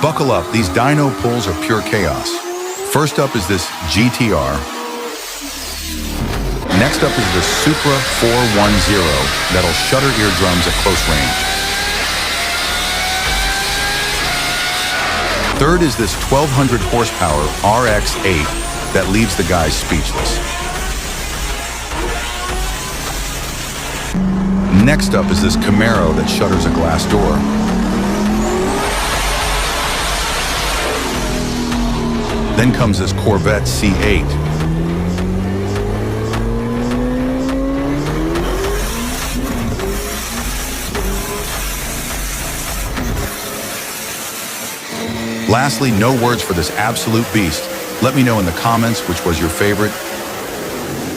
Buckle up, these dyno pulls are pure chaos. First up is this GTR. Next up is the Supra 410 that'll shudder eardrums at close range. Third is this 1200 horsepower RX-8 that leaves the guys speechless. Next up is this Camaro that shudders a glass door. Then comes this Corvette C8. Lastly, no words for this absolute beast. Let me know in the comments which was your favorite.